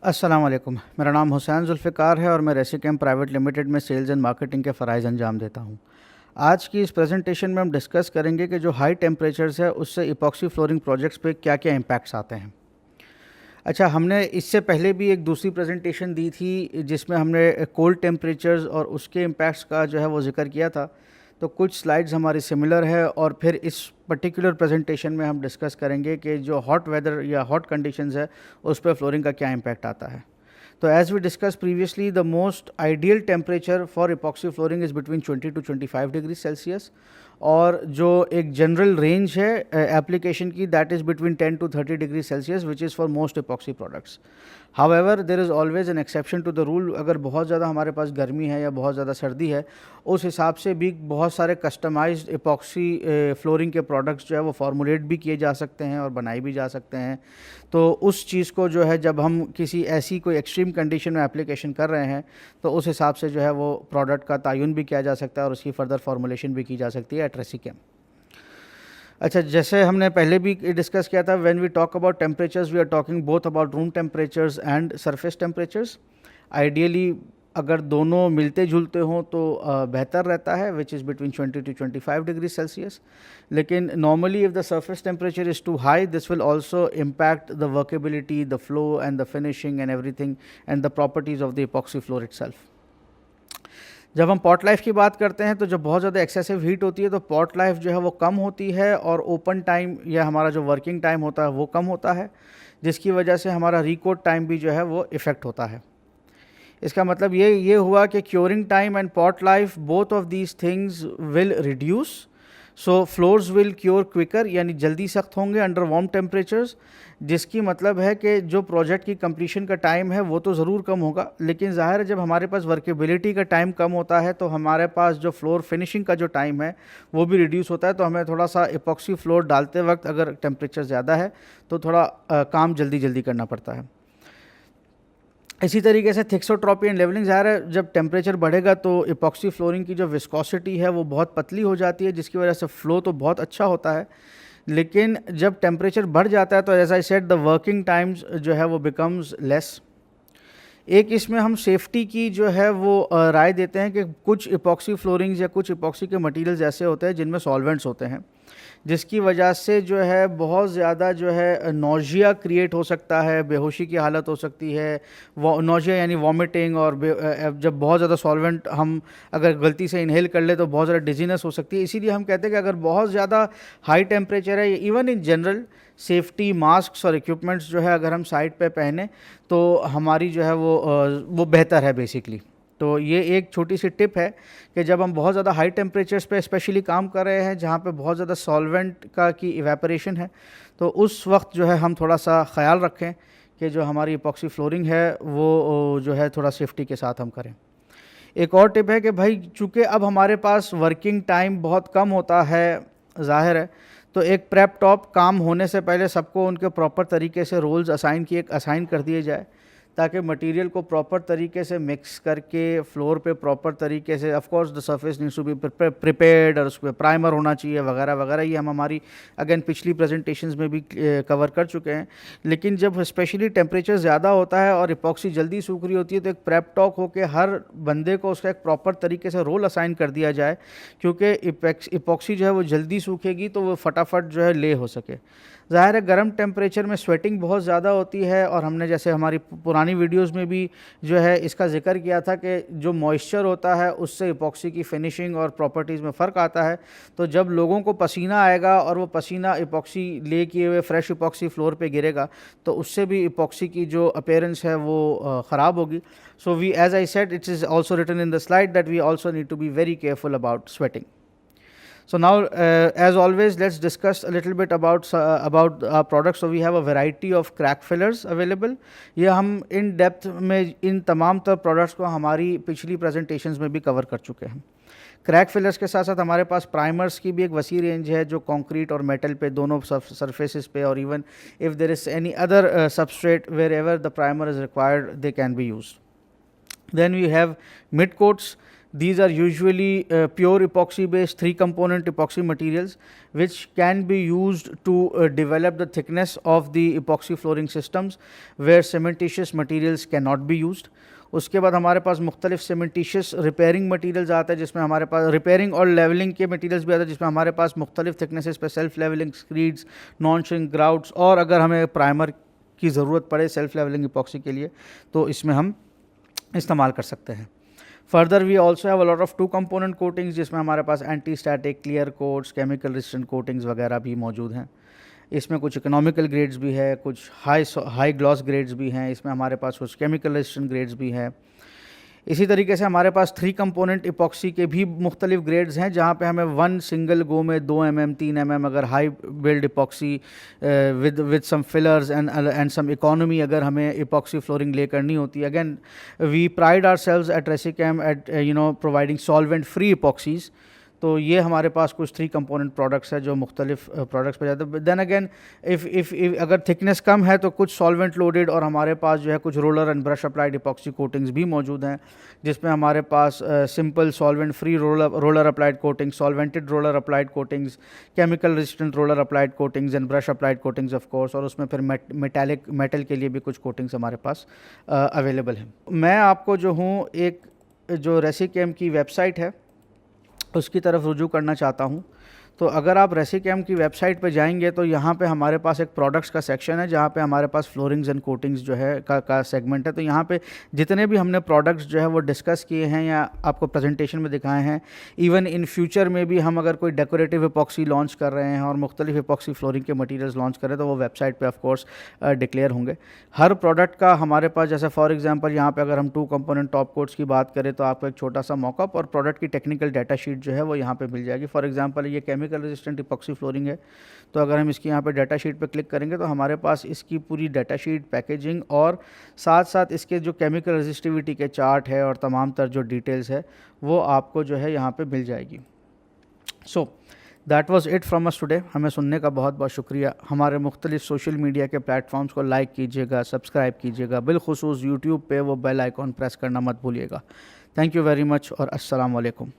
अस्सलाम वालेकुम। मेरा नाम हुसैन जुल्फ़िकार है और मैं रेसिकेम प्राइवेट लिमिटेड में सेल्स एंड मार्केटिंग के फ़राइज़ अंजाम देता हूँ। आज की इस प्रेजेंटेशन में हम डिस्कस करेंगे कि जो हाई टेम्परेचर्स है उससे इपॉक्सी फ्लोरिंग प्रोजेक्ट्स पे क्या क्या इम्पैक्ट्स आते हैं। अच्छा, हमने इससे पहले भी एक दूसरी प्रेजेंटेशन दी थी जिसमें हमने कोल्ड टेम्परेचर्स और उसके इम्पैक्ट्स का जो है वो ज़िक्र किया था। तो कुछ स्लाइड्स हमारी सिमिलर है और फिर इस पर्टिकुलर प्रेजेंटेशन में हम डिस्कस करेंगे कि जो हॉट वेदर या हॉट कंडीशंस है उस पर फ्लोरिंग का क्या इम्पैक्ट आता है। तो as we discuss previously, the most ideal temperature for epoxy flooring is between 20 to 25 degree Celsius, और जो एक जनरल रेंज है एप्लीकेशन की, that is between 10 to 30 degree Celsius, which is for most epoxy products. However there is always an exception to the rule. अगर बहुत ज़्यादा हमारे पास गर्मी है या बहुत ज़्यादा सर्दी है, उस हिसाब से भी बहुत सारे कस्टमाइज्ड इपॉक्सी फ्लोरिंग के प्रोडक्ट्स जो है वो फॉर्मुलेट भी किए जा सकते हैं और बनाए भी जा सकते हैं। तो उस चीज़ को जो है जब हम किसी ऐसी कोई एक्सट्रीम कंडीशन में एप्लीकेशन कर रहे हैं तो उस हिसाब से जो है वो प्रोडक्ट का तयन भी किया जा सकता है और उसकी फर्दर फॉर्मुलेशन भी की जा सकती है एट रेसिकेम। अच्छा, जैसे हमने पहले भी डिस्कस किया था, when we talk about temperatures we are talking both about room temperatures and surface temperatures. Ideally अगर दोनों मिलते जुलते हों तो बेहतर रहता है, which is between 20 to 25 degree Celsius. लेकिन normally if the surface temperature is too high, this will also impact the workability, the flow and the finishing and everything and the properties of the epoxy floor itself. जब हम pot life की बात करते हैं तो जब बहुत ज़्यादा एक्सेसिव हीट होती है तो पॉट लाइफ जो है वो कम होती है और ओपन टाइम या हमारा जो वर्किंग टाइम होता है वो कम होता है, जिसकी वजह से हमारा रिकोट टाइम भी जो है वो इफ़ेक्ट होता है। इसका मतलब ये हुआ कि curing time and pot life, both of these things will reduce. So floors will cure quicker, यानी जल्दी सख्त होंगे अंडर वार्म टेम्परेचर्स, जिसकी मतलब है कि जो प्रोजेक्ट की कंप्लीशन का टाइम है वो तो ज़रूर कम होगा, लेकिन ज़ाहिर है जब हमारे पास वर्केबिलिटी का टाइम कम होता है तो हमारे पास जो फ्लोर फिनिशिंग का जो टाइम है वो भी रिड्यूस होता है। तो हमें थोड़ा सा इपॉक्सी फ्लोर डालते वक्त अगर टेम्परेचर ज़्यादा है तो थोड़ा काम जल्दी जल्दी करना पड़ता है। इसी तरीके से थिक्सोट्रॉपी एंड लेवलिंग, ज़ाहिर है जब टेम्परेचर बढ़ेगा तो इपॉक्सी फ्लोरिंग की जो विस्कोसिटी है वो बहुत पतली हो जाती है, जिसकी वजह से फ़्लो तो बहुत अच्छा होता है। लेकिन जब टेम्परेचर बढ़ जाता है तो as I said the working times जो है वो बिकम्स लेस। एक इसमें हम सेफ्टी की जो है वो राय देते हैं कि कुछ इपॉक्सी फ्लोरिंग्स या कुछ इपॉक्सी के मटेरियल्स ऐसे होते हैं जिनमें सॉल्वेंट्स होते हैं, जिसकी वजह से जो है बहुत ज़्यादा जो है नौजिया क्रिएट हो सकता है, बेहोशी की हालत हो सकती है। नौजिया यानी वॉमिटिंग, और जब बहुत ज़्यादा सॉल्वेंट हम अगर गलती से इनहेल कर ले तो बहुत ज़्यादा डिजीनेस हो सकती है। इसीलिए हम कहते हैं कि अगर बहुत ज़्यादा हाई टेम्परेचर है, even in general safety mask और इक्विपमेंट्स जो है अगर हम साइड पे पहने तो हमारी जो है वो बेहतर है बेसिकली। तो ये एक छोटी सी टिप है कि जब हम बहुत ज़्यादा हाई टेम्परेचर्स पे स्पेशली काम कर रहे हैं जहाँ पे बहुत ज़्यादा सॉल्वेंट की इवेपोरेशन है, तो उस वक्त जो है हम थोड़ा सा ख्याल रखें कि जो हमारी इपॉक्सी फ्लोरिंग है वो जो है थोड़ा सेफ्टी के साथ हम करें। एक और टिप है कि भाई चूँकि अब हमारे पास वर्किंग टाइम बहुत कम होता है, ज़ाहिर है, तो एक प्रेप टॉप काम होने से पहले सबको उनके प्रॉपर तरीके से रोल्स असाइन कर दिए जाए, ताकि मटेरियल को प्रॉपर तरीके से मिक्स करके फ्लोर पे प्रॉपर तरीके से, of course the surface needs to be prepared, और उस पर प्राइमर होना चाहिए वगैरह वगैरह। ये हम हमारी अगेन पिछली प्रेजेंटेशंस में भी कवर कर चुके हैं। लेकिन जब स्पेशली टेम्परेचर ज़्यादा होता है और इपॉक्सी जल्दी सूख रही होती है तो एक प्रेप टॉक होकर हर बंदे को उसका एक प्रॉपर तरीके से रोल असाइन कर दिया जाए, क्योंकि इपॉक्सी जो है वो जल्दी सूखेगी तो वो फटाफट जो है ले हो सके। ज़ाहिर है गर्म टेम्परेचर में स्वेटिंग बहुत ज़्यादा होती है, और हमने जैसे हमारी पुरानी वीडियोस में भी जो है इसका जिक्र किया था कि जो मॉइस्चर होता है उससे इपॉक्सी की फिनिशिंग और प्रॉपर्टीज़ में फ़र्क आता है। तो जब लोगों को पसीना आएगा और वो पसीना इपॉक्सी ले किए हुए फ्रेश इपॉक्सी फ्लोर पे गिरेगा तो उससे भी इपॉक्सी की जो अपीयरेंस है वो ख़राब होगी। So we, as I said, it is also written in the slide that we also need to be very careful about sweating. So now, as always, let's discuss a little bit about our products. So we have a variety of crack fillers available. ये हम in depth में इन तमाम तर products को हमारी पिछली presentations में भी cover कर चुके हैं। क्रैक फिलर्स के साथ साथ हमारे पास प्राइमर्स की भी एक वसी रेंज है जो कंक्रीट और मेटल पे दोनों सरफेसेस पे, और even if there is any other substrate wherever the primer is required they can be used. Then we have mid coats. These are usually pure epoxy based 3-component epoxy materials which can be used to develop the thickness of the epoxy flooring systems where cementitious materials cannot be used. उसके बाद हमारे पास मुख्तलिफ cementitious repairing materials आता है जिसमें हमारे पास repairing और levelling के मटीरियल्स भी आते हैं जिसमें हमारे पास मुख्तलिफ थिकनेसेस पे सेल्फ लेवलिंग स्क्रीड्स, नॉन श्रिंक ग्राउट्स और अगर हमें प्राइमर की ज़रूरत पड़े सेल्फ लेवलिंग इपॉक्सी के लिए तो इसमें हम इस्तेमाल कर सकते हैं. Further we also have a lot of 2-component coatings जिसमें हमारे पास anti static, clear coats, chemical resistant coatings वगैरह भी मौजूद हैं. इसमें कुछ इकोनॉमिकल ग्रेड्स भी है, कुछ हाई ग्लॉस ग्रेड्स भी हैं, इसमें हमारे पास कुछ केमिकल रेजिस्टेंट ग्रेड्स भी हैं. इसी तरीके से हमारे पास 3-component इपॉक्सी के भी मुख्तलिफ ग्रेड्स हैं जहाँ पे हमें 1 सिंगल गो में 2 mm 3 mm अगर high build epoxy with some fillers and some economy अगर हमें इपॉक्सी फ्लोरिंग ले करनी होती है. Again we pride ourselves at Resichem at providing solvent free epoxies. तो ये हमारे पास कुछ 3-component प्रोडक्ट्स है जो मुख्तलिफ प्रोडक्ट्स पे जाते हैं. देन अगेन इफ़ अगर थिकनेस कम है तो कुछ सॉल्वेंट लोडेड और हमारे पास जो है कुछ roller and brush applied epoxy coatings भी मौजूद हैं जिसमें हमारे पास simple solvent free roller applied coatings, solvented roller applied coatings, chemical resistant roller applied coatings and brush applied coatings of course, और उसमें फिर मेटल के लिए भी कुछ कोटिंग्स हमारे पास अवेलेबल हैं. मैं आपको जो हूँ एक जो रेसिकेम की वेबसाइट है उसकी तरफ रुजू करना चाहता हूँ. तो अगर आप रेसिकेम की वेबसाइट पे जाएंगे तो यहाँ पे हमारे पास एक प्रोडक्ट्स का सेक्शन है जहाँ पे हमारे पास फ्लोरिंग्स एंड कोटिंग्स जो है का सेगमेंट है. तो यहाँ पे जितने भी हमने प्रोडक्ट्स जो है वो डिस्कस किए हैं या आपको प्रेजेंटेशन में दिखाए हैं, इवन इन फ्यूचर में भी हम अगर कोई डेकोरेटिव इपॉक्सी लॉन्च कर रहे हैं और मुख्तलिफ इपॉक्सी फ्लोरिंग के मटीरियल्स लॉन्च करें तो वो वेबसाइट पर ऑफकोर्स डिक्लेयर होंगे. हर प्रोडक्ट का हमारे पास जैसे फॉर एग्जाम्पल यहाँ पर अगर हम 2-component टॉप कोट्स की बात करें तो आपको एक छोटा सा मॉकअप और प्रोडक्ट की टेक्निकल डाटा शीट जो है वो यहाँ पर मिल जाएगी. फॉर एग्जाम्पल ये केमिकल रेजिस्टेंट इपॉक्सी फ्लोरिंग है तो अगर हम इसकी यहाँ पे डाटा शीट पे क्लिक करेंगे तो हमारे पास इसकी पूरी डाटा शीट, पैकेजिंग और साथ साथ इसके जो केमिकल रेजिस्टिविटी के चार्ट है और तमाम तर जो डिटेल्स है वो आपको जो है यहाँ पे मिल जाएगी. So that was it from us today. हमें सुनने का बहुत बहुत शुक्रिया. हमारे मुख्तलिफ सोशल मीडिया के प्लेटफॉर्म्स को लाइक कीजिएगा, सब्सक्राइब कीजिएगा, बिलखुसूस यूट्यूब पे वो बेल आइकॉन प्रेस करना मत भूलिएगा. थैंक यू वेरी मच और अस्सलाम वालेकुम.